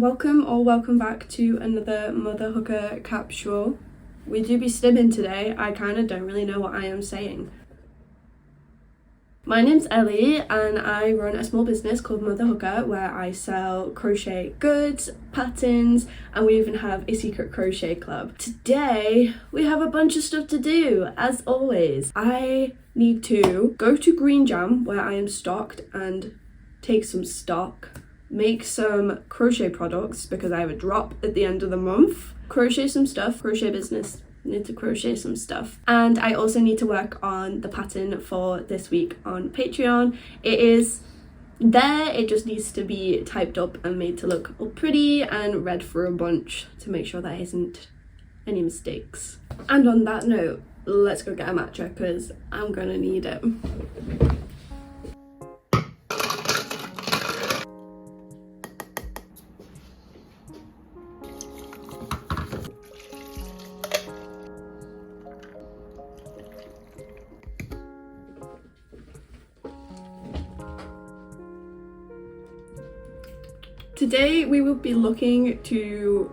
welcome back to another Motherhooker capsule. We do be stimming today. I kind of don't really know what I am saying. My name's Ellie and I run a small business called Motherhooker where I sell crochet goods, patterns, and we even have a secret crochet club. Today we have a bunch of stuff to do, as always. I need to go to Green Jam where I am stocked and take some stock, make some crochet products because I have a drop at the end of the month, crochet some stuff, crochet business, need to crochet some stuff, and I also need to work on the pattern for this week on Patreon. It is there, it just needs to be typed up and made to look all pretty and read for a bunch to make sure there isn't any mistakes. And on that note, let's go get a matcha because I'm gonna need it. Today we will be looking to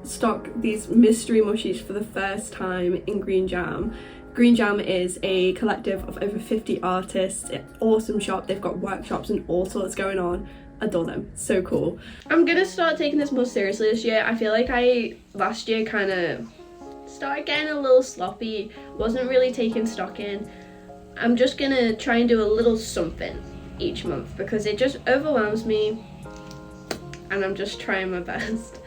stock these mystery mushies for the first time in Green Jam. Green Jam is a collective of over 50 artists. It's an awesome shop. They've got workshops and all sorts going on. Adore them. So cool. I'm gonna start taking this more seriously this year. I feel like last year kind of started getting a little sloppy. Wasn't really taking stock in. I'm just gonna try and do a little something each month because it just overwhelms me. And I'm just trying my best.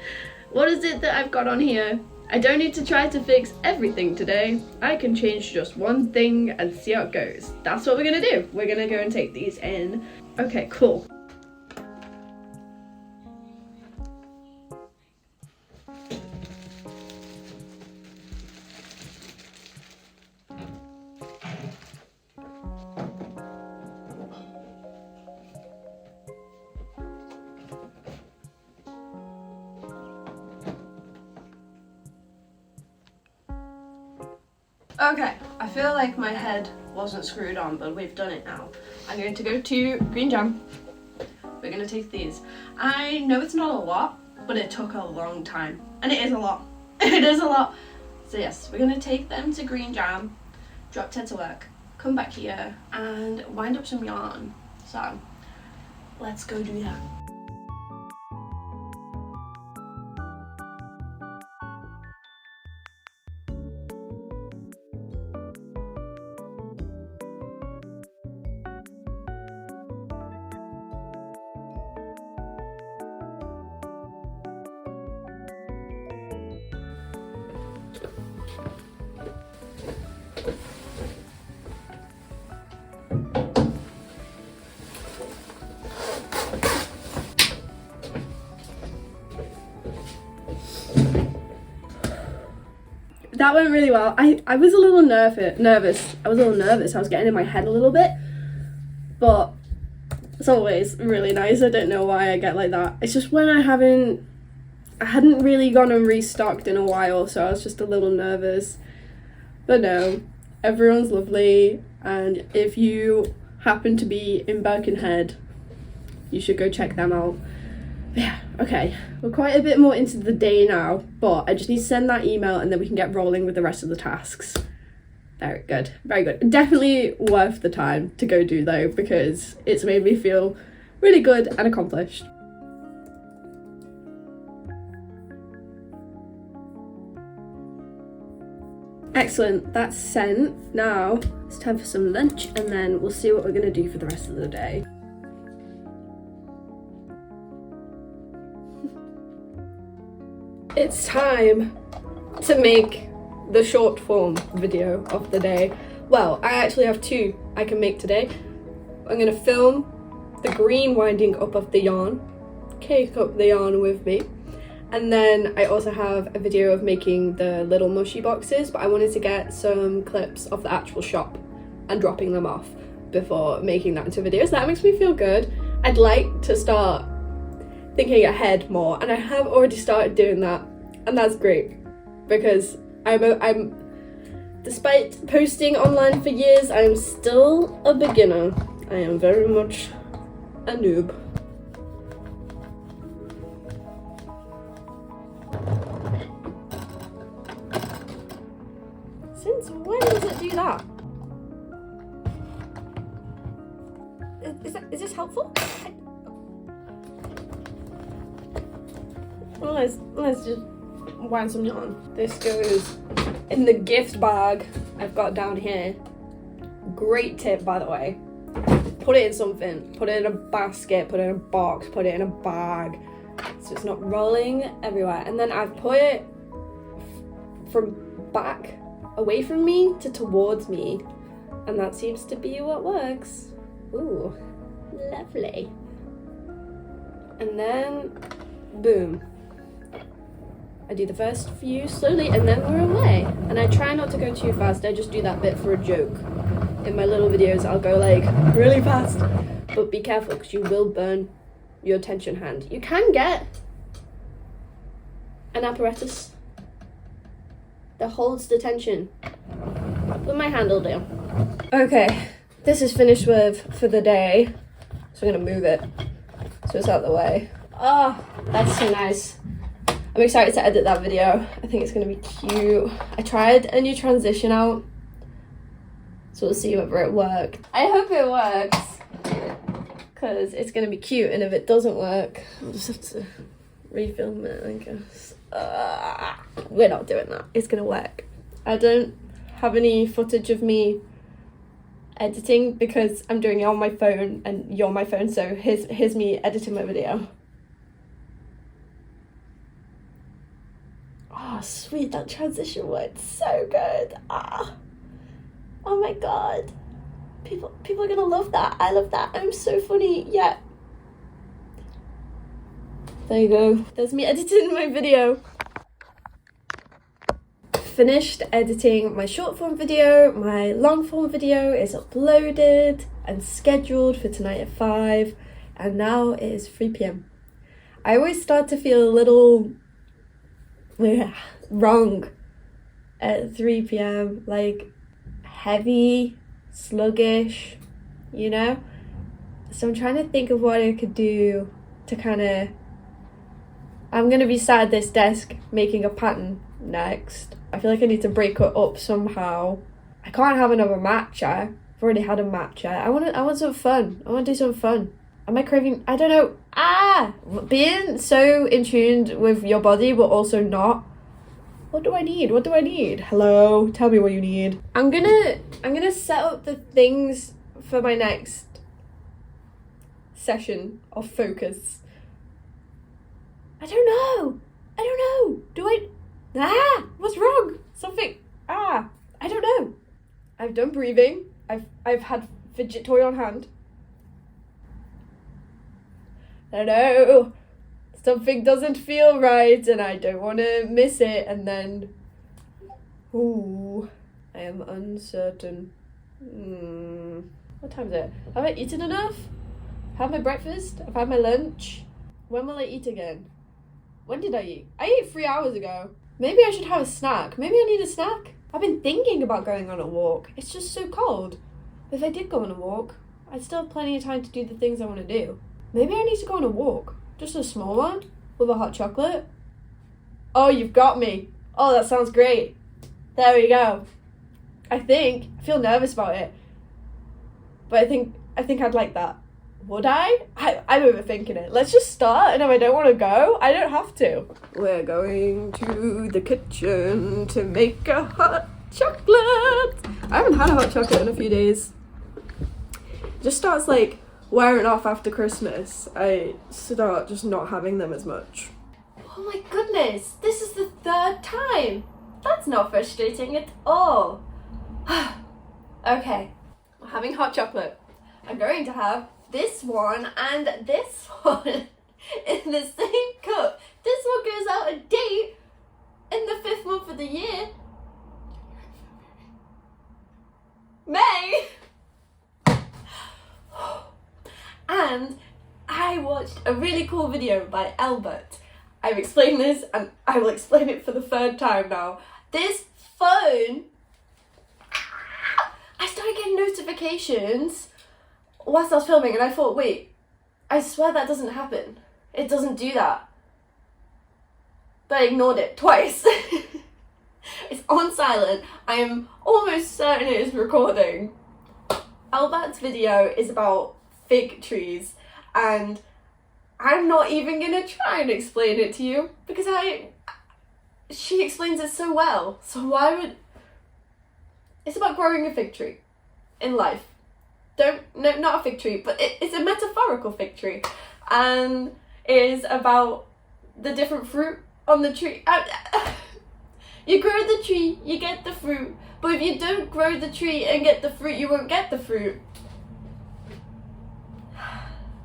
What is it that I've got on here? I don't need to try to fix everything today. I can change just one thing and see how it goes. That's what we're gonna do. We're gonna go and take these in. Okay, cool. Okay, I feel like my head wasn't screwed on, but we've done it now. I'm going to go to Green Jam. We're going to take these. I know it's not a lot, but it took a long time. And it is a lot. It is a lot. So yes, we're going to take them to Green Jam, drop dead to work, come back here, and wind up some yarn. So, let's go do that. That went really well. I was a little nervous. I was getting in my head a little bit, but it's always really nice. I don't know why I get like that. It's just when I hadn't really gone and restocked in a while, so I was just a little nervous. But no, everyone's lovely, and if you happen to be in Birkenhead, you should go check them out. Yeah, okay, we're quite a bit more into the day now, but I just need to send that email and then we can get rolling with the rest of the tasks. Very good, very good. Definitely worth the time to go do though, because it's made me feel really good and accomplished. Excellent, that's sent. Now it's time for some lunch and then we'll see what we're gonna do for the rest of the day. It's time to make the short form video of the day. Well, I actually have two I can make today. I'm gonna film the green winding up of the yarn, cake up the yarn with me, and then I also have a video of making the little mushy boxes, but I wanted to get some clips of the actual shop and dropping them off before making that into a video, so that makes me feel good. I'd like to start thinking ahead more, and I have already started doing that, and that's great because I'm despite posting online for years, I am still a beginner. I am very much a noob. do that. Is this helpful? Well, let's just wind some yarn. This goes in the gift bag I've got down here. Great tip, by the way. Put it in something. Put it in a basket, put it in a box, put it in a bag, so it's not rolling everywhere. And then I've put it from back away from me to towards me, and that seems to be what works. Ooh, lovely. And then boom, I do the first few slowly and then we're away. And I try not to go too fast. I just do that bit for a joke. In my little videos I'll go like really fast, but be careful because you will burn your tension hand. You can get an apparatus that holds the tension, but my hand will do. Okay, this is finished with for the day, so I'm gonna move it so it's out of the way. Oh, that's so nice. I'm excited to edit that video. I think it's gonna be cute. I tried a new transition out, so we'll see whether it worked. I hope it works, because it's gonna be cute, and if it doesn't work, I'll just have to refilm it, I guess. We're not doing that. It's gonna work. I don't have any footage of me editing because I'm doing it on my phone and you're on my phone, so here's me editing my video. Oh sweet, that transition worked so good. Oh my god, people are gonna love that. I love that. I'm so funny. Yeah, there you go, there's me editing my video. Finished editing my short form video. My long form video is uploaded and scheduled for tonight at 5, and now it is 3 p.m. I always start to feel a little wrong at 3 p.m, like heavy, sluggish, you know? So I'm trying to think of what I could do to kind of... I'm going to be sat at this desk making a pattern next. I feel like I need to break it up somehow. I can't have another matcha. I've already had a matcha. I want some fun. I want to do some fun. Am I craving? I don't know. Being so in tune with your body but also not. What do I need? What do I need? Hello, tell me what you need. I'm gonna set up the things for my next session of focus. I don't know. Do I? What's wrong? Something. I don't know. I've done breathing. I've had fidget toy on hand. I don't know. Something doesn't feel right and I don't want to miss it, and then ooh, I am uncertain. What time is it? Have I eaten enough? I've had my breakfast. I've had my lunch. When will I eat again? When did I eat? I ate 3 hours ago. Maybe I should have a snack. Maybe I need a snack. I've been thinking about going on a walk. It's just so cold. If I did go on a walk, I'd still have plenty of time to do the things I want to do. Maybe I need to go on a walk. Just a small one with a hot chocolate. Oh, you've got me. Oh, that sounds great. There we go. I feel nervous about it, but I think I'd like that. Would I? I'm overthinking it. Let's just start, and if I don't want to go, I don't have to. We're going to the kitchen to make a hot chocolate. I haven't had a hot chocolate in a few days. It just starts like wearing off after Christmas. I start just not having them as much. Oh my goodness, this is the 3rd time. That's not frustrating at all. Okay, we're having hot chocolate. I'm going to have this one and this one in the same cup. This one goes out of date in the 5th month of the year. May! And I watched a really cool video by Albert. I've explained this and I will explain it for the 3rd time now. This phone, I started getting notifications whilst I was filming, and I thought, wait, I swear that doesn't happen. It doesn't do that. But I ignored it twice. It's on silent. I am almost certain it is recording. Albert's video is about fig trees, and I'm not even gonna try and explain it to you because she explains it so well. So why would... It's about growing a fig tree in life. No, not a fig tree, but it's a metaphorical fig tree, and it is about the different fruit on the tree. You grow the tree, you get the fruit, but if you don't grow the tree and get the fruit, you won't get the fruit.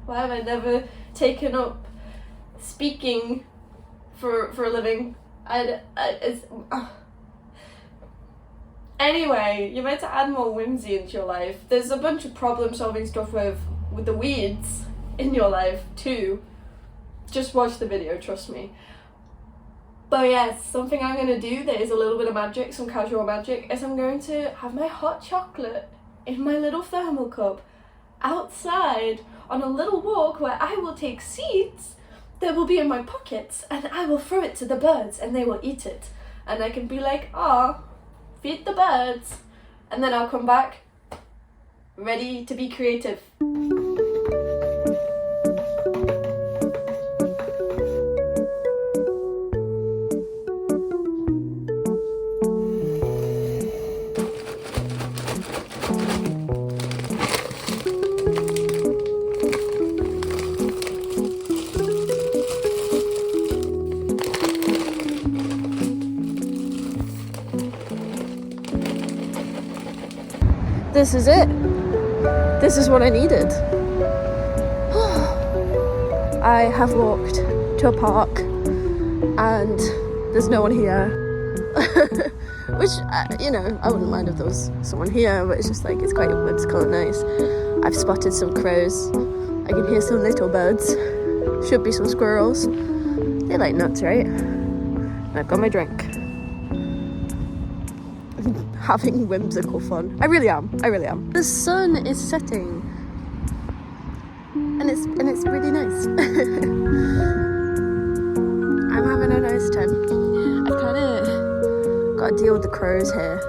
Why have I never taken up speaking for a living? Anyway, you're meant to add more whimsy into your life. There's a bunch of problem-solving stuff with the weeds in your life too. Just watch the video, trust me. But yes, something I'm going to do that is a little bit of magic, some casual magic, is I'm going to have my hot chocolate in my little thermal cup outside on a little walk where I will take seeds that will be in my pockets and I will throw it to the birds and they will eat it. And I can be like, "Ah, feed the birds." And then I'll come back ready to be creative. This is it. This is what I needed. I have walked to a park and there's no one here. Which, you know, I wouldn't mind if there was someone here, but it's just like, it's quite whimsical and nice. I've spotted some crows. I can hear some little birds. Should be some squirrels. They like nuts, right? And I've got my drink. Having whimsical fun. I really am. The sun is setting and it's really nice. I'm having a nice time. I've kind of got to deal with the crows here.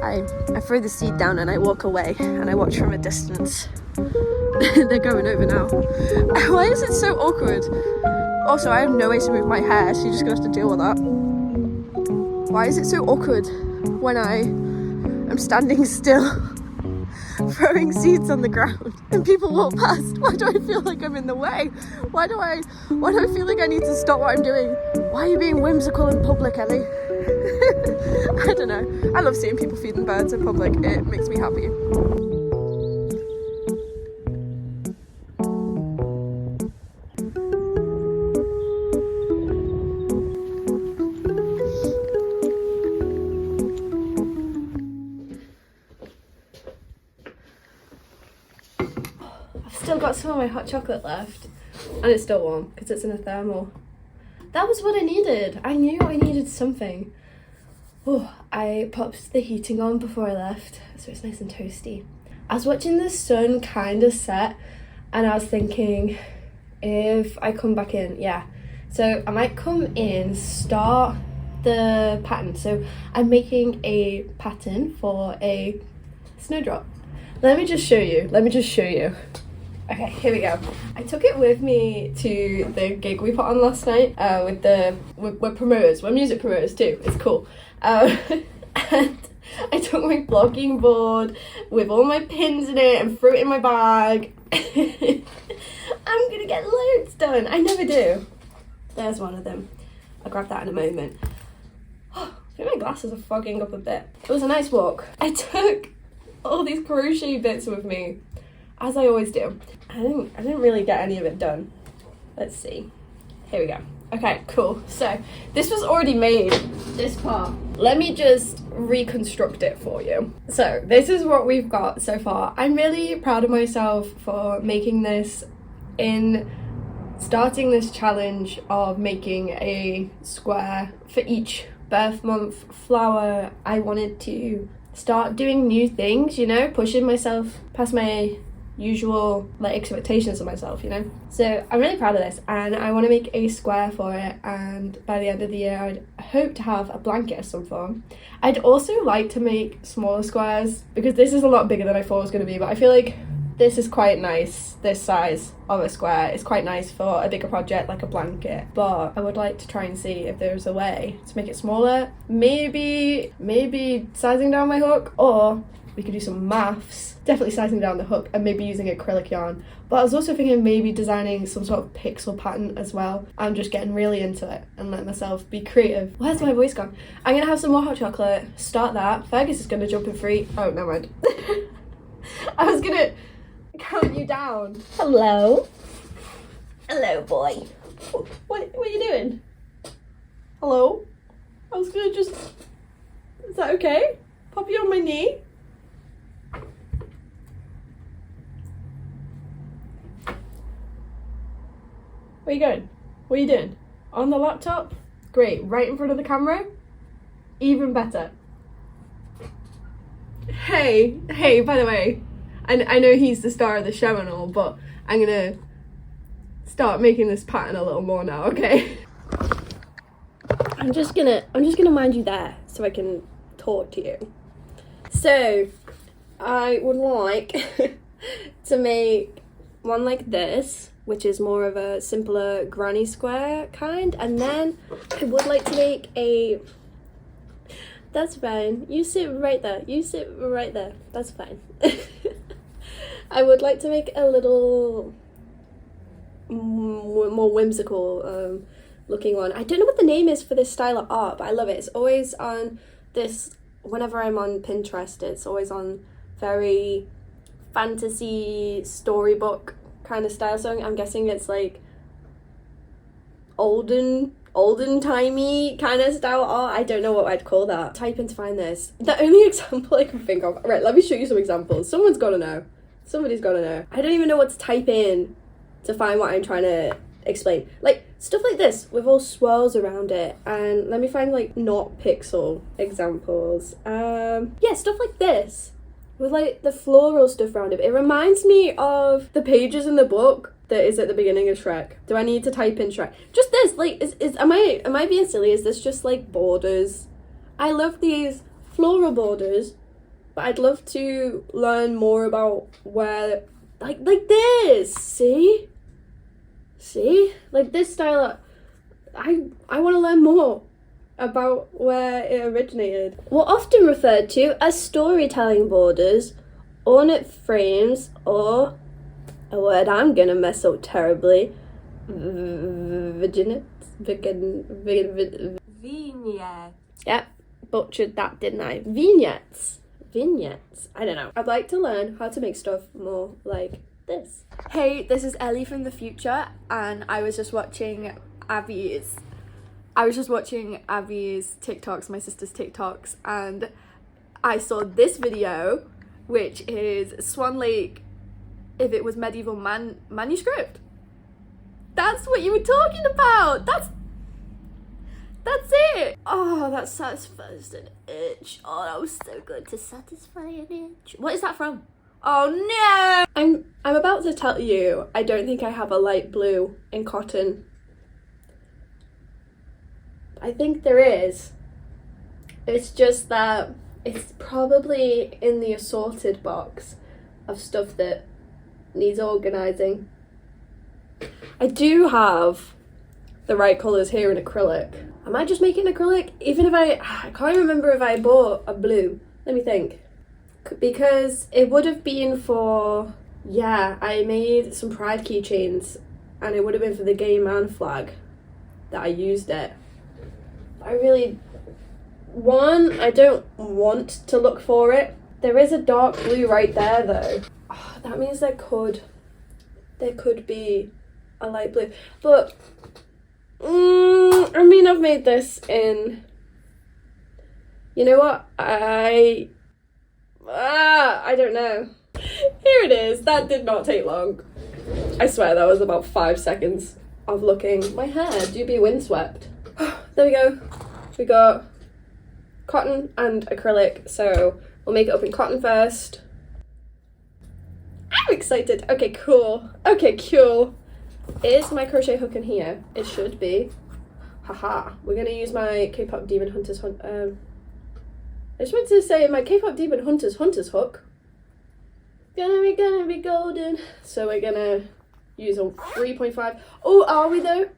I throw the seed down and I walk away and I watch from a distance. They're going over now. Why is it so awkward? Also, I have no way to move my hair, so you're just gonna have to deal with that. Why is it so awkward when I am standing still throwing seeds on the ground and people walk past? Why do I feel like I'm in the way? Why do I feel like I need to stop what I'm doing? Why are you being whimsical in public, Ellie? I don't know. I love seeing people feeding birds in public. It makes me happy. Still got some of my hot chocolate left and it's still warm because it's in a thermal. That was what I needed. I knew I needed something. Oh, I popped the heating on before I left so it's nice and toasty. I was watching the sun kind of set and I was thinking if I come back in, so I might come in, start the pattern. So I'm making a pattern for a snowdrop. Let me just show you. Okay, here we go. I took it with me to the gig we put on last night we're promoters, we're music promoters too, it's cool. And I took my blogging board with all my pins in it and threw it in my bag. I'm gonna get loads done, I never do. There's one of them. I'll grab that in a moment. I think my glasses are fogging up a bit. It was a nice walk. I took all these crochet bits with me, as I always do. I didn't really get any of it done. Let's see. Here we go. Okay, cool. So this was already made, this part. Let me just reconstruct it for you. So this is what we've got so far. I'm really proud of myself for making this, in starting this challenge of making a square for each birth month flower. I wanted to start doing new things, you know, pushing myself past my usual like expectations of myself, you know. So I'm really proud of this, and I want to make a square for it, and by the end of the year I'd hope to have a blanket of some form. I'd also like to make smaller squares because this is a lot bigger than I thought it was going to be, but I feel like this is quite nice. This size of a square is quite nice for a bigger project like a blanket, but I would like to try and see if there's a way to make it smaller. Maybe sizing down my hook, or we could do some maths, definitely sizing down the hook and maybe using acrylic yarn. But I was also thinking maybe designing some sort of pixel pattern as well. I'm just getting really into it and letting myself be creative. Where's my voice gone? I'm gonna have some more hot chocolate, start that. Fergus is gonna jump in 3. Oh, never mind. I was gonna count you down. Hello. Hello, boy. What are you doing? Hello? I was gonna just... Is that okay? Pop you on my knee? Where you going? What are you doing? On the laptop? Great. Right in front of the camera? Even better. Hey, by the way, I know he's the star of the show and all, but I'm gonna start making this pattern a little more now, okay? I'm just gonna mind you there so I can talk to you. So, I would like to make one like this, which is more of a simpler granny square kind, and then I would like to make a... That's fine. You sit right there. You sit right there. That's fine. I would like to make a little more whimsical looking one. I don't know what the name is for this style of art, but I love it. It's always on this, whenever I'm on Pinterest, it's always on very fantasy storybook kind of style. So I'm guessing it's like olden timey kind of style art. I don't know what I'd call that. Type in to find this. The only example I can think of. Right, let me show you some examples. Someone's gotta know. Somebody's gotta know. I don't even know what to type in to find what I'm trying to explain. Like stuff like this with all swirls around it. And let me find like not pixel examples. Yeah, stuff like this with like the floral stuff around it. It reminds me of the pages in the book that is at the beginning of Shrek. Do I need to type in Shrek? Just this, like, am I being silly? Is this just like borders? I love these floral borders, but I'd love to learn more about where, like this. See, like this style. I want to learn more about where it originated. Were often referred to as storytelling borders, ornate frames, or a word I'm gonna mess up terribly, vignettes. Yep, butchered that, didn't I? Vignettes. I don't know. I'd like to learn how to make stuff more like this. Hey, this is Ellie from the future, and I was just watching Abby's TikToks, my sister's TikToks, and I saw this video, which is Swan Lake if it was medieval manuscript. That's what you were talking about. That's it. Oh, that satisfies an itch. Oh, that was so good to satisfy an itch. What is that from? Oh no! I'm about to tell you, I don't think I have a light blue in cotton. I think there is. It's just that it's probably in the assorted box of stuff that needs organising. I do have the right colours here in acrylic. I might just make it in acrylic, even if I can't remember if I bought a blue. Let me think. Because it would have been for, yeah, I made some pride keychains and it would have been for the gay man flag that I used it. I don't want to look for it. There is a dark blue right there though. Oh, that means there could be a light blue. But, I mean, I've made this in, you know what, I don't know. Here it is. That did not take long. I swear that was about 5 seconds of looking. My hair do be windswept. There we go. We got cotton and acrylic, so we'll make it up in cotton first. excited. Okay, cool. Okay, cool. Is my crochet hook in here? It should be. Haha. We're gonna use my K-pop Demon Hunters I just meant to say my K-pop Demon Hunters hook. Gonna be golden. So we're gonna use a 3.5. Oh, are we though?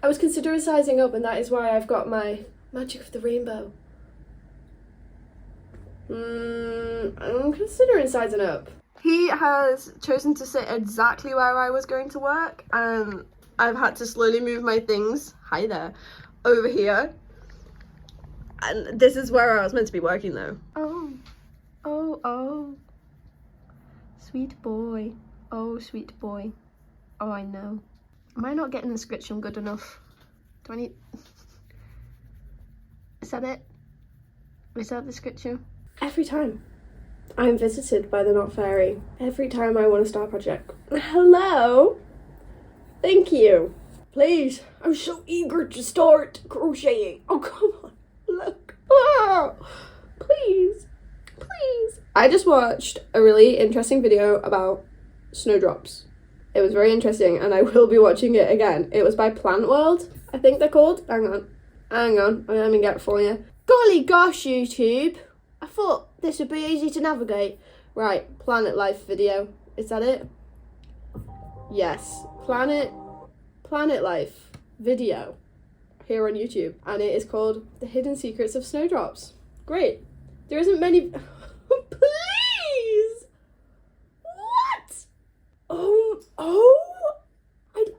I was considering sizing up, and that is why I've got my Magic of the Rainbow. I'm considering sizing up. He has chosen to sit exactly where I was going to work, and I've had to slowly move my things, hi there, over here. And this is where I was meant to be working though. Oh. Sweet boy. Oh, sweet boy. Oh, I know. Am I not getting the scritching good enough? Do I need... Is that it? Is that the scritching? Every time I'm visited by the Knot Fairy, every time I want to start a project. Hello? Thank you. Please, I'm so eager to start crocheting. Oh, come on. Look. Oh, please. I just watched a really interesting video about snowdrops. It was very interesting, and I will be watching it again. It was by Plant World, I think they're called. Hang on. Let me get it for you. Golly gosh, YouTube. I thought this would be easy to navigate. Right, Planet Life video. Is that it? Yes. Planet Life video here on YouTube. And it is called The Hidden Secrets of Snowdrops. Great. There isn't many... Please! What?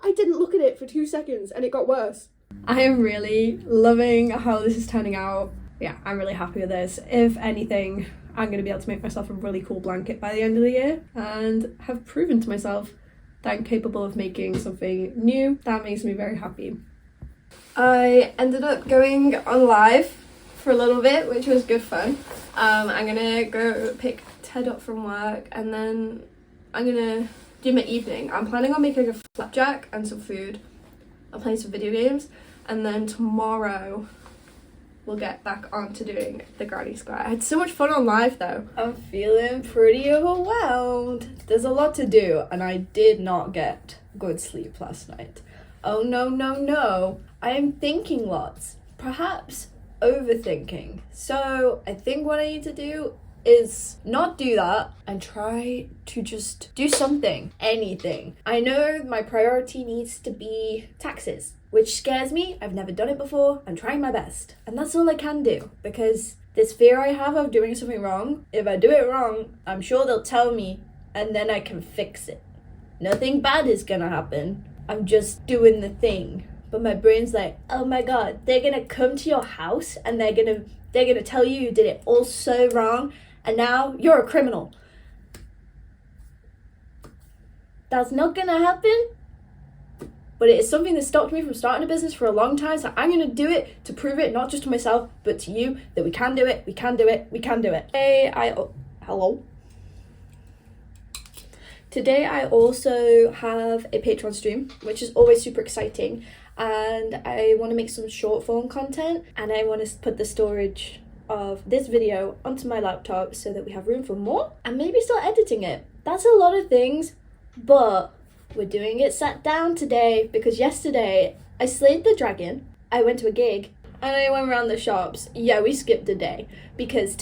I didn't look at it for 2 seconds and it got worse. I am really loving how this is turning out. Yeah, I'm really happy with this. If anything, I'm going to be able to make myself a really cool blanket by the end of the year and have proven to myself that I'm capable of making something new. That makes me very happy. I ended up going on live for a little bit, which was good fun. I'm gonna go pick Ted up from work, and then I'm gonna do my evening. I'm planning on making a flapjack and some food. I'm playing some video games, and then tomorrow we'll get back on to doing the Granny Square. I had so much fun on live though. I'm feeling pretty overwhelmed. There's a lot to do, and I did not get good sleep last night. Oh no. I am thinking lots. Perhaps overthinking. So I think what I need to do is not do that and try to just do something, anything. I know my priority needs to be taxes, which scares me. I've never done it before. I'm trying my best, and that's all I can do, because this fear I have of doing something wrong, if I do it wrong, I'm sure they'll tell me and then I can fix it. Nothing bad is gonna happen. I'm just doing the thing. But my brain's like, oh my god, they're gonna come to your house and they're gonna tell you did it all so wrong, and now you're a criminal. That's not gonna happen. But it is something that stopped me from starting a business for a long time, so I'm gonna do it to prove it, not just to myself, but to you, that we can do it. Hello. Today I also have a Patreon stream, which is always super exciting. And I want to make some short form content, and I want to put the storage of this video onto my laptop so that we have room for more, and maybe start editing it. That's a lot of things, but we're doing it sat down today, because yesterday I slayed the dragon, I went to a gig, and I went around the shops. Yeah, we skipped a day because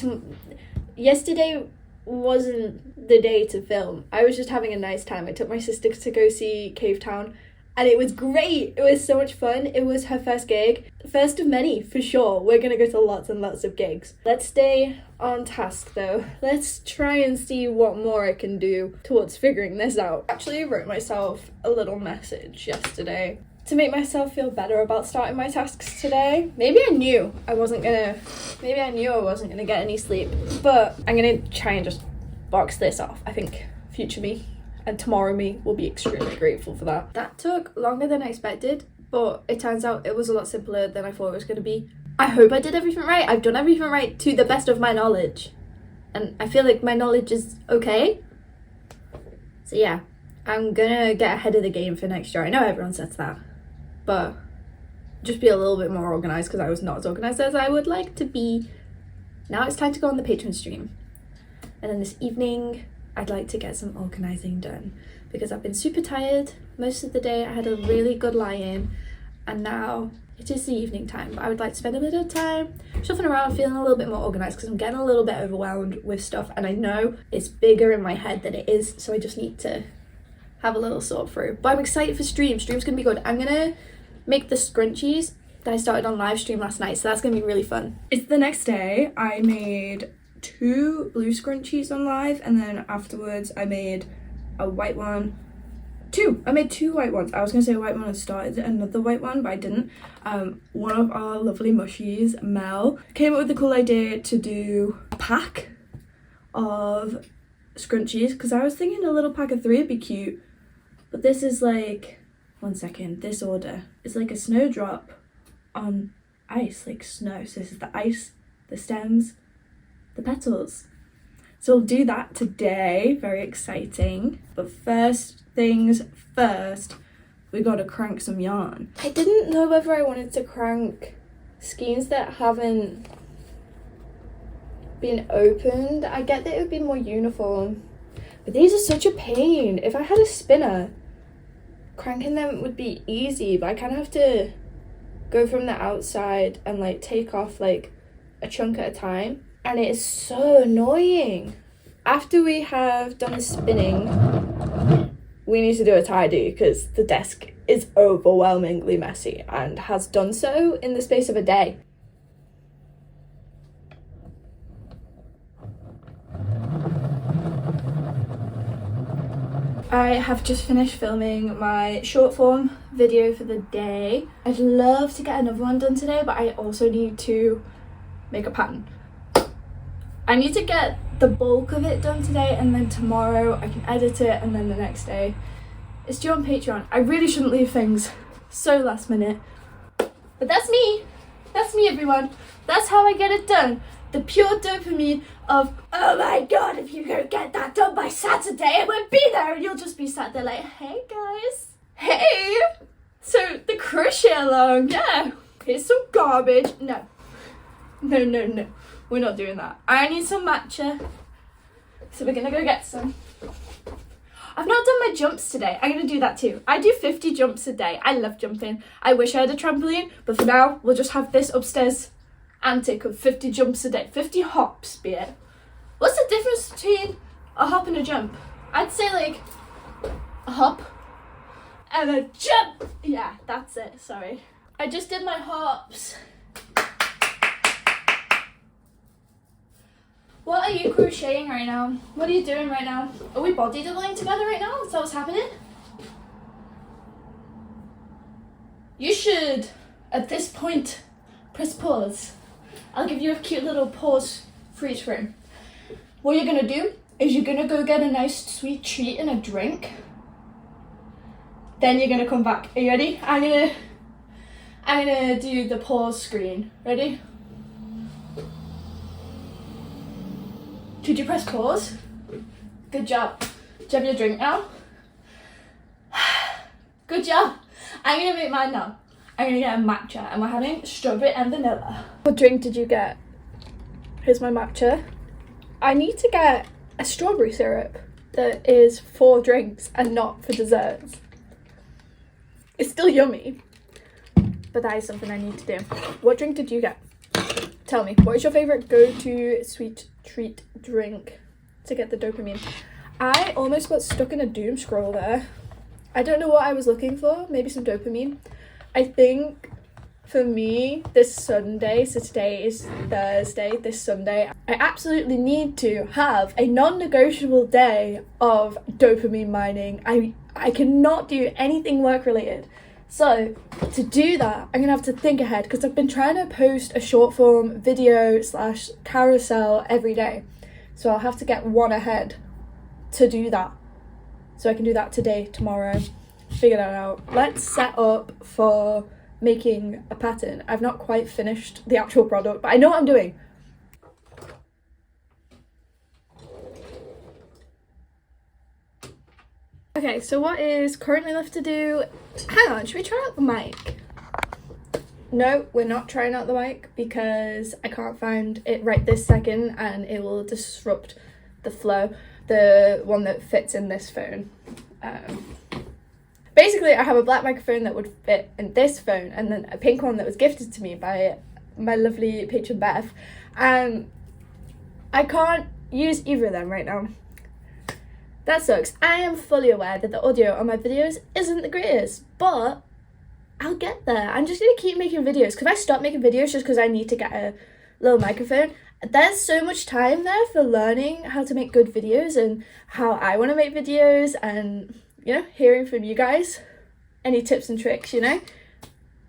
yesterday wasn't the day to film. I was just having a nice time. I took my sister to go see Cave Town, and it was great. It was so much fun. It was her first gig. First of many, for sure. We're going to go to lots and lots of gigs. Let's stay on task, though. Let's try and see what more I can do towards figuring this out. I actually wrote myself a little message yesterday to make myself feel better about starting my tasks today. Maybe I knew I wasn't gonna get any sleep, but I'm gonna try and just box this off. I think future me and tomorrow me will be extremely grateful for that. That took longer than I expected, but it turns out it was a lot simpler than I thought it was going to be. I hope I did everything right. I've done everything right to the best of my knowledge, and I feel like my knowledge is okay. So yeah, I'm gonna get ahead of the game for next year. I know everyone says that, but just be a little bit more organised, because I was not as organised as I would like to be. Now it's time to go on the Patreon stream. And then this evening, I'd like to get some organising done because I've been super tired most of the day. I had a really good lie-in and now it is the evening time, but I would like to spend a bit of time shuffling around, feeling a little bit more organised because I'm getting a little bit overwhelmed with stuff and I know it's bigger in my head than it is, so I just need to have a little sort through. But I'm excited for stream. Stream's gonna be good. I'm gonna make the scrunchies that I started on live stream last night, so that's gonna be really fun. It's the next day. I made 2 blue scrunchies on live, and then afterwards I made a white one. I made 2 white ones. I was gonna say a white one and started another white one, but I didn't. One of our lovely mushies, Mel, came up with the cool idea to do a pack of scrunchies because I was thinking a little pack of 3 would be cute, but this is like, one second, this order is like a snowdrop on ice, like snow. So this is the ice, the stems, the petals. So we'll do that today, very exciting. But first things first, we gotta crank some yarn. I didn't know whether I wanted to crank skeins that haven't been opened. I get that it would be more uniform, but these are such a pain. If I had a spinner, cranking them would be easy, but I kind of have to go from the outside and like take off like a chunk at a time, and it is so annoying. After we have done the spinning, we need to do a tidy because the desk is overwhelmingly messy and has done so in the space of a day. I have just finished filming my short form video for the day. I'd love to get another one done today, but I also need to make a pattern. I need to get the bulk of it done today, and then tomorrow I can edit it, and then the next day it's due on Patreon. I really shouldn't leave things so last minute, but that's me everyone. That's how I get it done. The pure dopamine of, oh my god, if you don't get that done by Saturday, it won't be there, and you'll just be sat there like, hey guys, hey, so the crochet along, yeah, here's some garbage. No, we're not doing that. I need some matcha, so we're gonna go get some. I've not done my jumps today. I'm gonna do that too. I do 50 jumps a day. I love jumping. I wish I had a trampoline, but for now, we'll just have this upstairs antic of 50 jumps a day. 50 hops, be it. What's the difference between a hop and a jump? I'd say like a hop and a jump. Yeah, that's it, sorry. I just did my hops. What are you crocheting right now? What are you doing right now? Are we body doubling together right now? Is that what's happening? You should, at this point, press pause. I'll give you a cute little pause freeze frame. What you're gonna do is you're gonna go get a nice sweet treat and a drink. Then you're gonna come back. Are you ready? I'm gonna do the pause screen. Ready? Did you press pause? Good job. Do you have your drink now? Good job. I'm gonna make mine now. I'm gonna get a matcha, and we're having strawberry and vanilla. What drink did you get? Here's my matcha. I need to get a strawberry syrup that is for drinks and not for desserts. It's still yummy, but that is something I need to do. What drink did you get? Tell me, what is your favourite go-to sweet treat drink to get the dopamine? I almost got stuck in a doom scroll there. I don't know what I was looking for, maybe some dopamine. I think for me, this Sunday, so today is Thursday, this Sunday, I absolutely need to have a non-negotiable day of dopamine mining. I cannot do anything work related. So to do that, I'm gonna have to think ahead because I've been trying to post a short form video / carousel every day. So I'll have to get one ahead to do that. So I can do that today, tomorrow, figure that out. Let's set up for making a pattern. I've not quite finished the actual product, but I know what I'm doing. Okay, so what is currently left to do? Hang on, should we try out the mic? No, we're not trying out the mic because I can't find it right this second and it will disrupt the flow. the one that fits in this phone. Basically, I have a black microphone that would fit in this phone, and then a pink one that was gifted to me by my lovely patron Beth. And I can't use either of them right now. That sucks. I am fully aware that the audio on my videos isn't the greatest, but I'll get there. I'm just going to keep making videos, because if I stop making videos just because I need to get a little microphone, there's so much time there for learning how to make good videos and how I want to make videos, and, you know, hearing from you guys. Any tips and tricks, you know?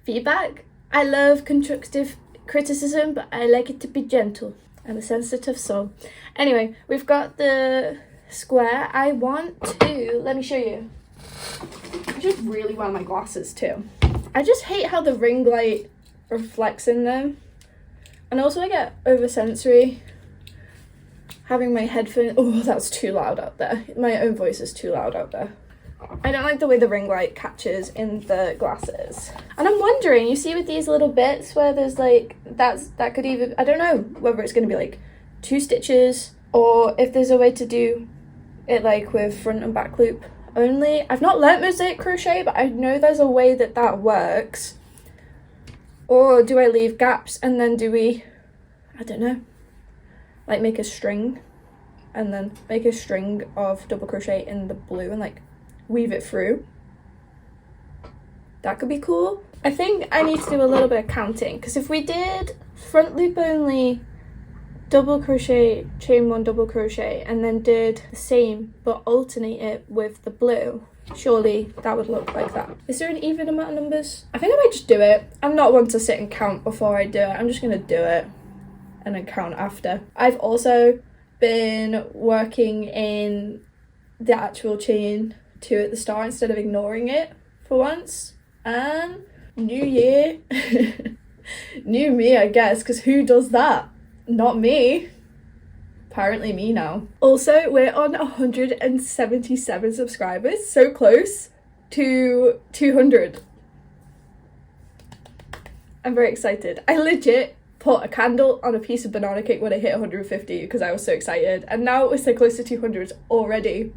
Feedback. I love constructive criticism, but I like it to be gentle. I'm a sensitive soul. Anyway, we've got the square. I want to, let me show you. I should really wear my glasses too. I just hate how the ring light reflects in them. And also I get oversensory having my headphones. Oh, that's too loud out there. My own voice is too loud out there. I don't like the way the ring light catches in the glasses. And I'm wondering, you see with these little bits where there's like, that could even, I don't know whether it's going to be like 2 stitches or if there's a way to do it like with front and back loop only. I've not learnt mosaic crochet, but I know there's a way that works. Or do I leave gaps and then do we, I don't know, like make a string and then make a string of double crochet in the blue and like weave it through? That could be cool. I think I need to do a little bit of counting, because if we did front loop only, double crochet, chain 1, double crochet, and then did the same but alternate it with the blue, surely that would look like that. Is there an even amount of numbers? I think I might just do it. I'm not one to sit and count before I do it. I'm just gonna do it and then count after. I've also been working in the actual chain 2 at the start instead of ignoring it for once. And new year, new me, I guess, because who does that? Not me. Apparently me now. Also, we're on 177 subscribers, so close to 200. I'm very excited. I legit put a candle on a piece of banana cake when I hit 150 because I was so excited, and now we're so close to 200 already.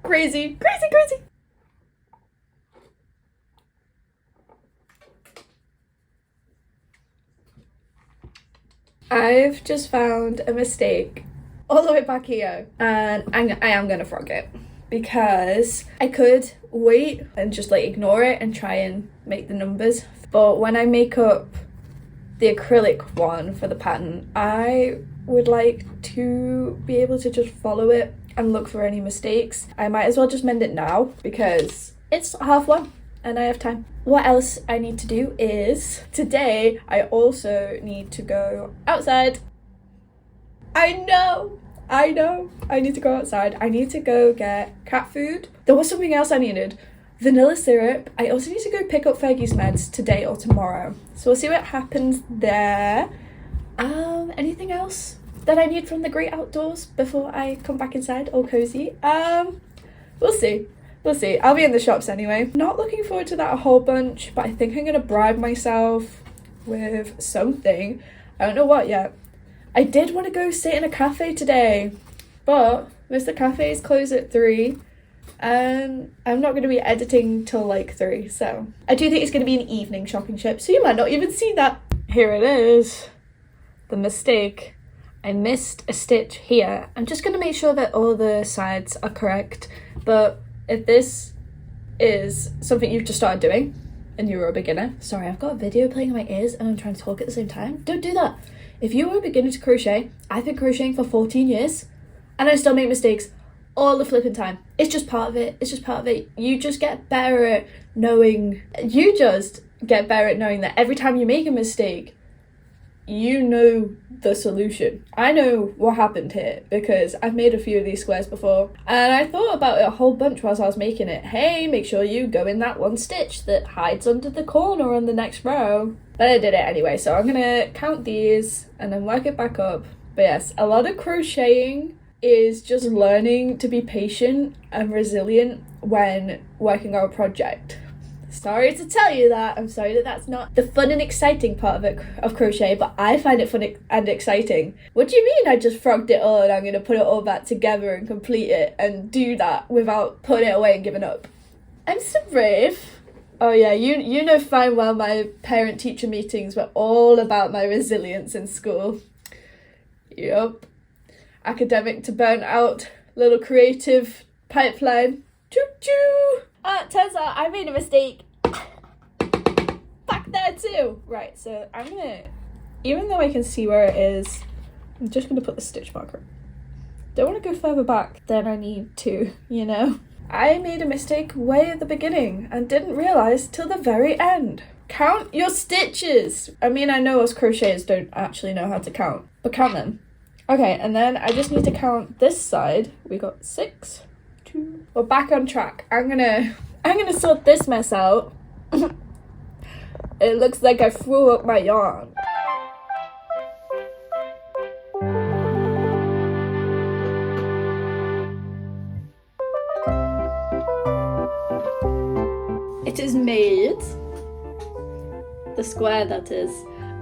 Crazy, crazy, crazy. I've just found a mistake all the way back here, and I am gonna frog it, because I could wait and just like ignore it and try and make the numbers, but when I make up the acrylic one for the pattern, I would like to be able to just follow it and look for any mistakes. I might as well just mend it now because it's 1:30 and I have time. What else I need to do is, today I also need to go outside. I know, I need to go outside. I need to go get cat food. There was something else I needed. Vanilla syrup. I also need to go pick up Fergie's meds today or tomorrow. So we'll see what happens there. Anything else that I need from the great outdoors before I come back inside all cozy? We'll see. We'll see. I'll be in the shops anyway. Not looking forward to that a whole bunch, but I think I'm gonna bribe myself with something. I don't know what yet. I did want to go sit in a cafe today, but most of the cafes close at 3, and I'm not going to be editing till like 3, so I do think it's going to be an evening shopping trip, so you might not even see that. Here it is. The mistake. I missed a stitch here. I'm just going to make sure that all the sides are correct, but if this is something you've just started doing and you're a beginner, sorry, I've got a video playing in my ears and I'm trying to talk at the same time. Don't do that. If you are a beginner to crochet, I've been crocheting for 14 years and I still make mistakes all the flipping time. It's just part of it. It's just part of it. You just get better at knowing, that every time you make a mistake, you know the solution. I know what happened here because I've made a few of these squares before and I thought about it a whole bunch whilst I was making it. Hey, make sure you go in that one stitch that hides under the corner on the next row. But I did it anyway, so I'm gonna count these and then work it back up. But yes, a lot of crocheting is just learning to be patient and resilient when working on a project. sorry to tell you that. I'm sorry that that's not the fun and exciting part of crochet, but I find it fun and exciting. What do you mean I just frogged it all and I'm going to put it all back together and complete it and do that without putting it away and giving up? I'm so brave. Oh yeah, you know fine well my parent-teacher meetings were all about my resilience in school. Yup. Academic to burnt out, little creative pipeline. Choo-choo! Turns out I made a mistake back there too. Right, so I'm gonna, even though I can see where it is, I'm just gonna put the stitch marker. Don't want to go further back than I need to, you know? I made a mistake way at the beginning and didn't realise till the very end. Count your stitches! I mean, I know us crocheters don't actually know how to count, but count them. Okay, and then I just need to count this side. We got 6, 2. We're back on track. I'm gonna sort this mess out. It looks like I threw up my yarn. It is made, the square that is,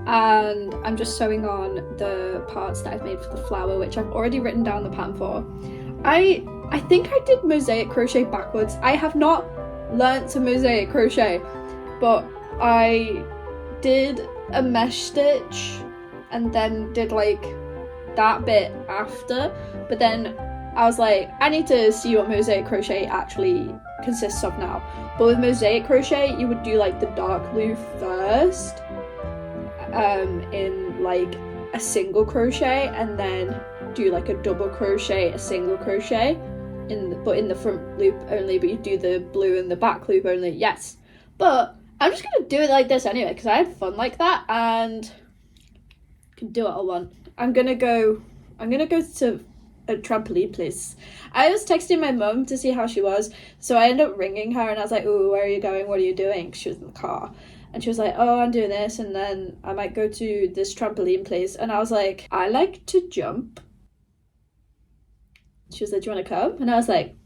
and I'm just sewing on the parts that I've made for the flower, which I've already written down the pattern for. I think I did mosaic crochet backwards. I have not learnt to mosaic crochet, but I did a mesh stitch and then did like that bit after, but then I was like, I need to see what mosaic crochet actually consists of now. But with mosaic crochet, you would do like the dark blue first, in like a single crochet, and then do like a double crochet, a single crochet, but in the front loop only, but you do the blue in the back loop only. Yes, but I'm just gonna do it like this anyway because I had fun like that and can do what I want. I'm gonna go to a trampoline place. I was texting my mum to see how she was, so I ended up ringing her and I was like, "Oh, where are you going? What are you doing?" She was in the car. And she was like, "Oh, I'm doing this, and then I might go to this trampoline place." And I was like, "I like to jump." She was like, "Do you want to come?" And I was like,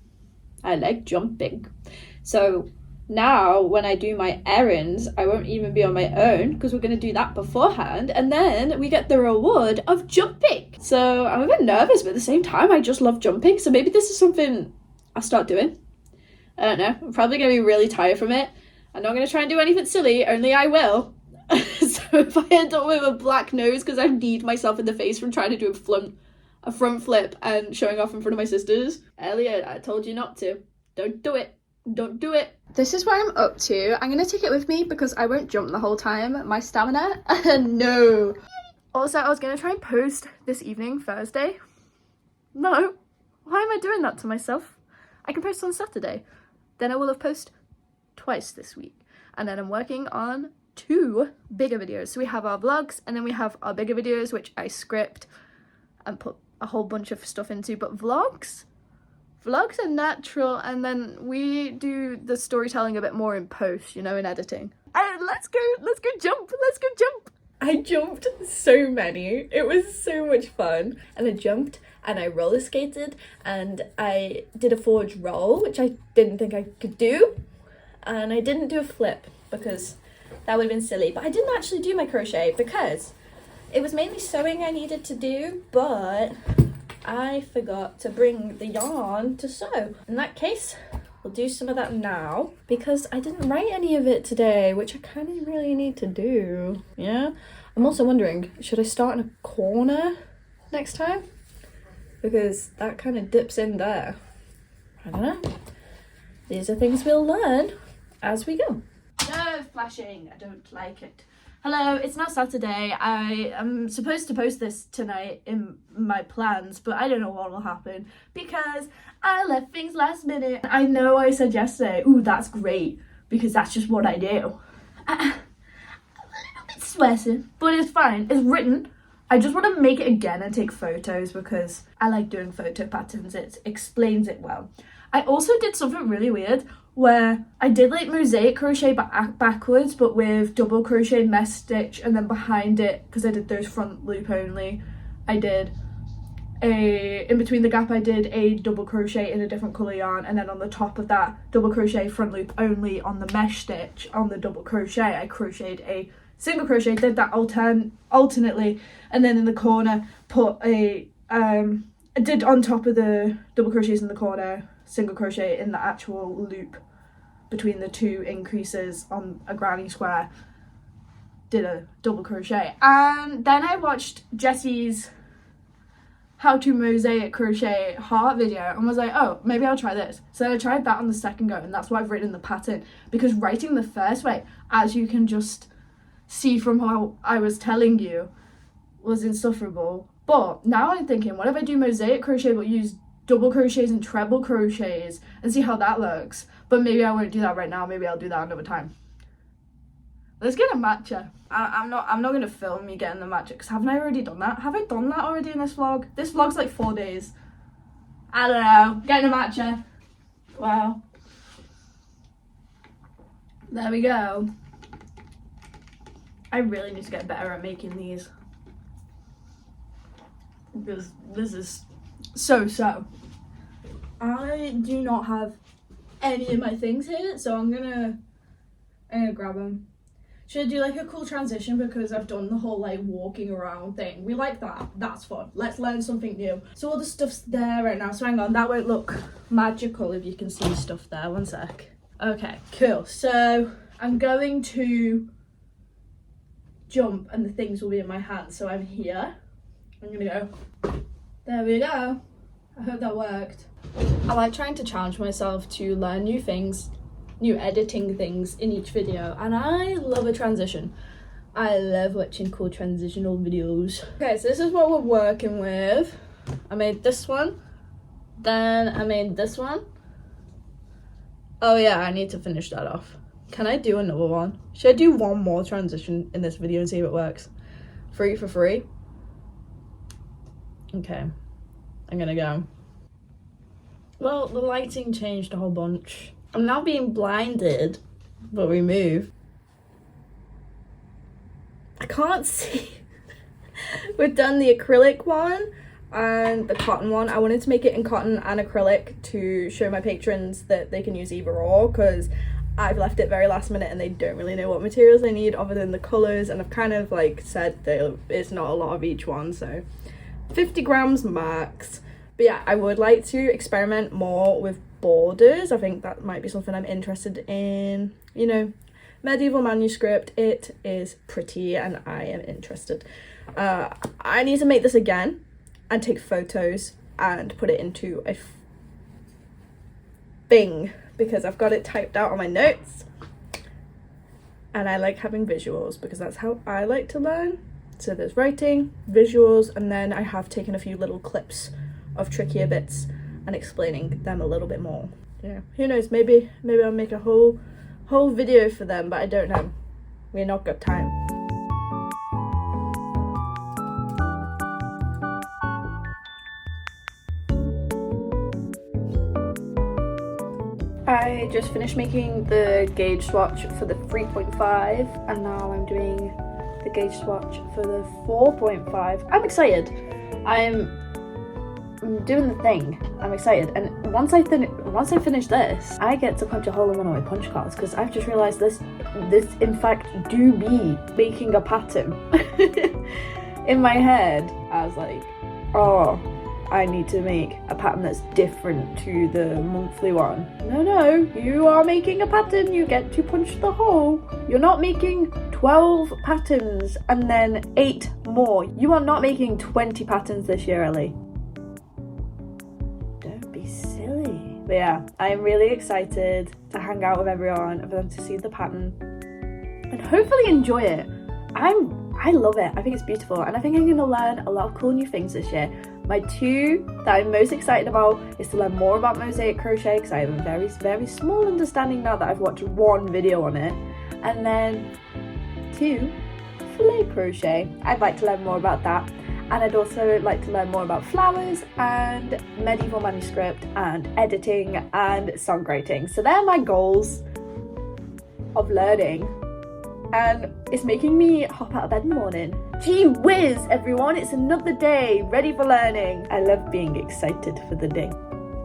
"I like jumping." So now when I do my errands, I won't even be on my own because we're going to do that beforehand. And then we get the reward of jumping. So I'm a bit nervous, but at the same time, I just love jumping. So maybe this is something I'll start doing. I don't know. I'm probably going to be really tired from it. I'm not going to try and do anything silly, only I will. So if I end up with a black nose because I've kneed myself in the face from trying to do a front flip and showing off in front of my sisters. Elliot, I told you not to. Don't do it. Don't do it. This is where I'm up to. I'm going to take it with me because I won't jump the whole time. My stamina, no. Also, I was going to try and post this evening, Thursday. No. Why am I doing that to myself? I can post on Saturday. Then I will have posted twice this week. And then I'm working on 2 bigger videos. So we have our vlogs and then we have our bigger videos, which I script and put a whole bunch of stuff into. But vlogs are natural, and then we do the storytelling a bit more in post, you know, in editing. And let's go jump. I jumped so many. It was so much fun. And I jumped and I roller skated and I did a forward roll, which I didn't think I could do. And I didn't do a flip because that would have been silly. But I didn't actually do my crochet because it was mainly sewing I needed to do, but I forgot to bring the yarn to sew. In that case, we'll do some of that now because I didn't write any of it today, which I kind of really need to do. Yeah. I'm also wondering, should I start in a corner next time? Because that kind of dips in there. I don't know. These are things we'll learn as we go. No flashing, I don't like it. Hello, it's now Saturday. I am supposed to post this tonight in my plans, but I don't know what will happen because I left things last minute. I know I said yesterday, ooh, that's great, because that's just what I do. I'm a little bit sweaty, but it's fine. It's written. I just want to make it again and take photos because I like doing photo patterns. It explains it well. I also did something really weird where I did like mosaic crochet backwards, but with double crochet mesh stitch, and then behind it, because I did those front loop only, I did in between the gap I did a double crochet in a different colour yarn, and then on the top of that double crochet front loop only on the mesh stitch on the double crochet I crocheted a single crochet, did that alternately, and then in the corner put a I did on top of the double crochets in the corner single crochet in the actual loop between the two increases on a granny square, did a double crochet. And then I watched Jessie's how to mosaic crochet heart video and was like, oh, maybe I'll try this. So I tried that on the second go, and that's why I've written the pattern, because writing the first way, as you can just see from how I was telling you, was insufferable. But now I'm thinking, what if I do mosaic crochet but use double crochets and treble crochets and see how that looks? But maybe I won't do that right now, maybe I'll do that another time. Let's get a matcha. I'm not gonna film me getting the matcha, because haven't I already done that? Have I done that already in this vlog? This vlog's like 4 days. I don't know. Getting a matcha. Wow. There we go. I really need to get better at making these, because this is so. I do not have any of my things here, so I'm gonna grab them. Should I do like a cool transition, because I've done the whole like walking around thing? We like that. That's fun. Let's learn something new. So all the stuff's there right now. So hang on, that won't look magical if you can see stuff there. One sec. Okay, cool. So I'm going to jump and the things will be in my hand. So I'm here. I'm gonna go. There we go. I hope that worked. I like trying to challenge myself to learn new things, new editing things in each video, and I love a transition. I love watching cool transitional videos. Okay, so this is what we're working with. I made this one, then I made this one. Oh yeah, I need to finish that off. Can I do another one? Should I do one more transition in this video and see if it works? 3 for free? Okay, I'm gonna go. Well, the lighting changed a whole bunch. I'm now being blinded, but we move. I can't see. We've done the acrylic one and the cotton one. I wanted to make it in cotton and acrylic to show my patrons that they can use either or, because I've left it very last minute and they don't really know what materials they need other than the colours, and I've kind of like said that it's not a lot of each one, so 50 grams max. But yeah, I would like to experiment more with borders. I think that might be something I'm interested in. You know, medieval manuscript, it is pretty and I am interested. I need to make this again and take photos and put it into a thing, because I've got it typed out on my notes and I like having visuals, because that's how I like to learn. So there's writing, visuals, and then I have taken a few little clips of trickier bits and explaining them a little bit more. Yeah, who knows, maybe I'll make a whole video for them, but I don't know. We're not got time. I just finished making the gauge swatch for the 3.5 and now I'm doing the gauge swatch for the 4.5. I'm excited. I'm doing the thing. I'm excited, and once I finish this, I get to punch a hole in one of my punch cards, because I've just realised this in fact do be making a pattern. In my head I was like, oh, I need to make a pattern that's different to the monthly one. No, you are making a pattern, you get to punch the hole. You're not making 12 patterns and then 8 more. You are not making 20 patterns this year, Ellie. Don't be silly. But yeah, I'm really excited to hang out with everyone, for them to see the pattern and hopefully enjoy it. I love it. I think it's beautiful, and I think I'm going to learn a lot of cool new things this year. My 2 that I'm most excited about is to learn more about mosaic crochet, because I have a very, very small understanding now that I've watched 1 video on it. And then 2, filet crochet. I'd like to learn more about that. And I'd also like to learn more about flowers and medieval manuscript and editing and songwriting. So they're my goals of learning. And it's making me hop out of bed in the morning Gee whiz, everyone, it's another day, ready for learning. I love being excited for the day.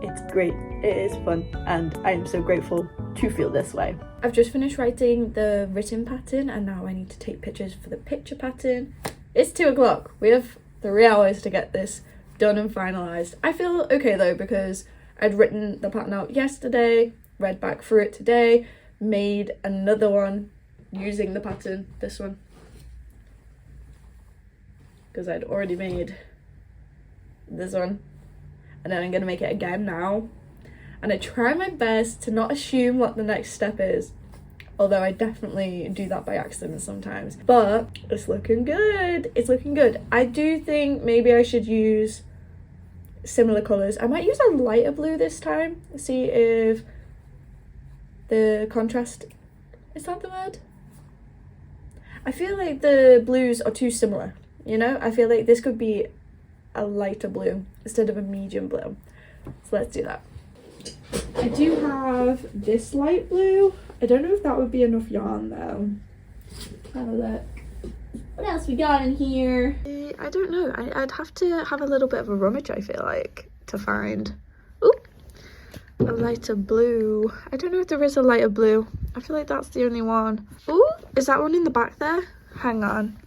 It's great, it is fun, and I am so grateful to feel this way. I've just finished writing the written pattern and now I need to take pictures for the picture pattern. It's 2 o'clock. We have 3 hours to get this done and finalised. I feel okay though because I'd written the pattern out yesterday, read back through it today, made another one using the pattern, this one, because I'd already made this one, and then I'm going to make it again now. And I try my best to not assume what the next step is, although I definitely do that by accident sometimes. But it's looking good. It's looking good. I do think maybe I should use similar colours. I might use a lighter blue this time. See if the contrast, is that the word? I feel like the blues are too similar, you know? I feel like this could be a lighter blue instead of a medium blue. So let's do that. I do have this light blue. I don't know if that would be enough yarn though. Have a look. What else we got in here? I don't know. I'd have to have a little bit of a rummage, I feel like, to find a lighter blue. I don't know if there is a lighter blue. I feel like that's the only one. Ooh, is that one in the back there? Hang on.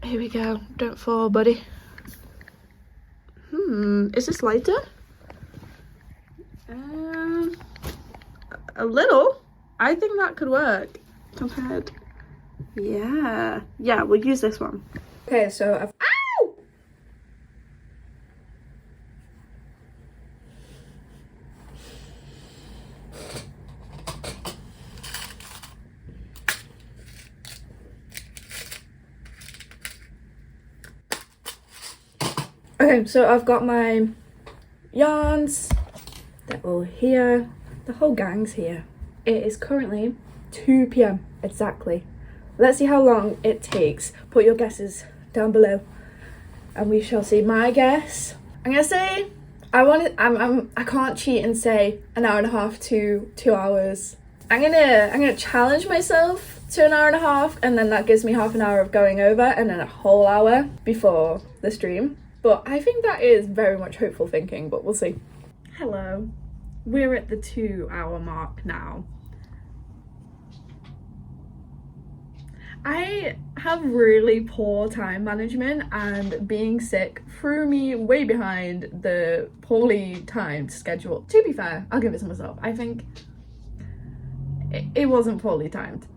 Here we go. Don't fall, buddy. Is this lighter? A little. I think that could work. Compared. Yeah, we'll use this one. Okay, so I've... Ow! Okay, so I've got my yarns. They're all here. The whole gang's here. It is currently 2 p.m. exactly. Let's see how long it takes. Put your guesses down below and we shall see. My guess, I'm gonna say I can't cheat and say an hour and a half to 2 hours. I'm gonna challenge myself to an hour and a half, and then that gives me half an hour of going over and then a whole hour before the stream. But I think that is very much hopeful thinking, but we'll see. Hello, we're at the 2 hour mark now. I have really poor time management, and being sick threw me way behind the poorly timed schedule. To be fair, I'll give it to myself. I think it wasn't poorly timed.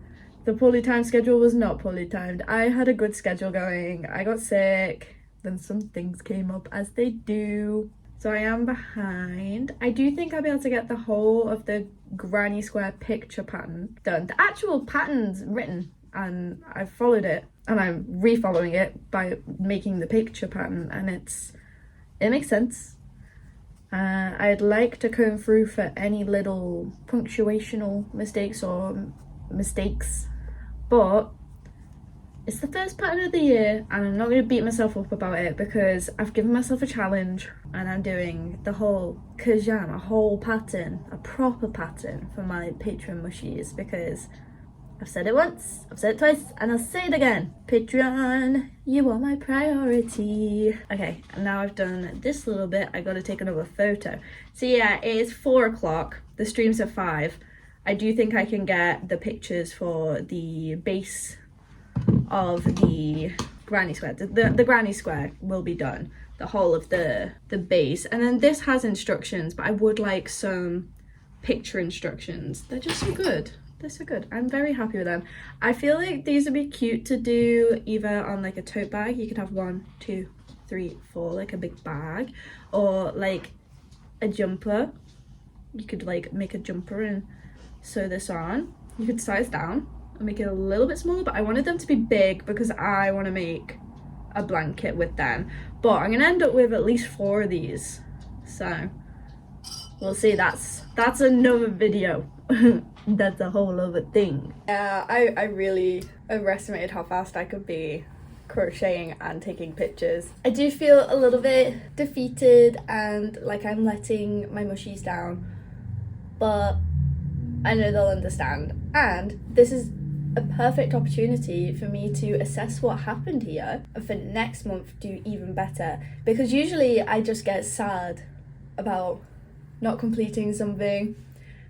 The poorly timed schedule was not poorly timed. I had a good schedule going. I got sick, then some things came up as they do. So I am behind. I do think I'll be able to get the whole of the granny square picture pattern done. The actual pattern's written, and I've followed it, and I'm re-following it by making the picture pattern, and it makes sense. I'd like to comb through for any little punctuational mistakes or mistakes, but it's the first pattern of the year and I'm not going to beat myself up about it because I've given myself a challenge and I'm doing the whole kajam, a whole pattern, a proper pattern for my Patreon mushies, because I've said it once, I've said it twice, and I'll say it again. Patreon, you are my priority. Okay, and now I've done this little bit, I gotta take another photo. So yeah, it is 4 o'clock, the stream's at 5. I do think I can get the pictures for the base of the granny square. The granny square will be done, the whole of the base. And then this has instructions, but I would like some picture instructions. They're just so good. They're so good. I'm very happy with them. I feel like these would be cute to do either on like a tote bag. You could have 1, 2, 3, 4, like a big bag, or like a jumper. You could like make a jumper and sew this on. You could size down and make it a little bit smaller, but I wanted them to be big because I want to make a blanket with them. But I'm gonna end up with at least 4 of these, so we'll see. That's another video. That's a whole other thing. Yeah, I really overestimated how fast I could be crocheting and taking pictures. I do feel a little bit defeated and like I'm letting my mushies down, but I know they'll understand. And this is a perfect opportunity for me to assess what happened here and for next month do even better, because usually I just get sad about not completing something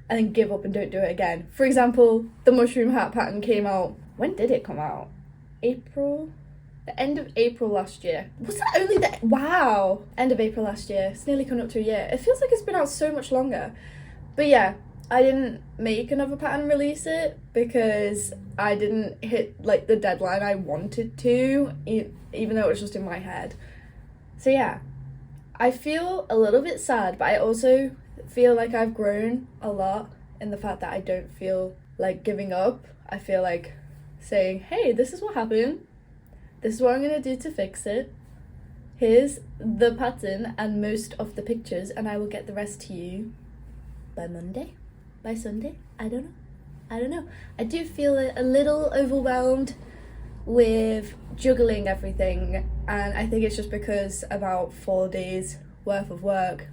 and then give up and don't do it again. For example, the mushroom hat pattern came out, when did it come out? April? The end of April last year. Was that only the, wow, end of April last year. It's nearly coming up to a year. It feels like it's been out so much longer. But yeah, I didn't make another pattern and release it because I didn't hit like the deadline I wanted to, even though it was just in my head. So yeah, I feel a little bit sad, but I also feel like I've grown a lot in the fact that I don't feel like giving up. I feel like saying, hey, this is what happened. This is what I'm going to do to fix it. Here's the pattern and most of the pictures, and I will get the rest to you by Monday, by Sunday. I don't know. I do feel a little overwhelmed with juggling everything, and I think it's just because about 4 days worth of work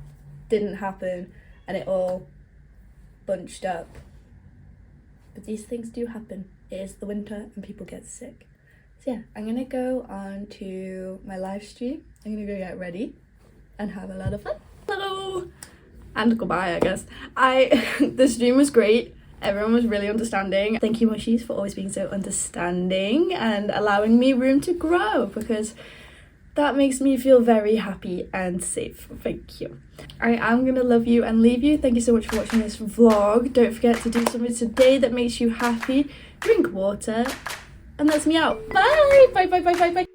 didn't happen and it all bunched up. But these things do happen. It is the winter and people get sick. So yeah, I'm gonna go on to my live stream. I'm gonna go get ready and have a lot of fun. Hello! And goodbye, I guess. The stream was great. Everyone was really understanding. Thank you, mushies, for always being so understanding and allowing me room to grow, because that makes me feel very happy and safe. Thank you. I am gonna love you and leave you. Thank you so much for watching this vlog. Don't forget to do something today that makes you happy. Drink water. And that's me out. Bye! Bye, bye, bye, bye, bye.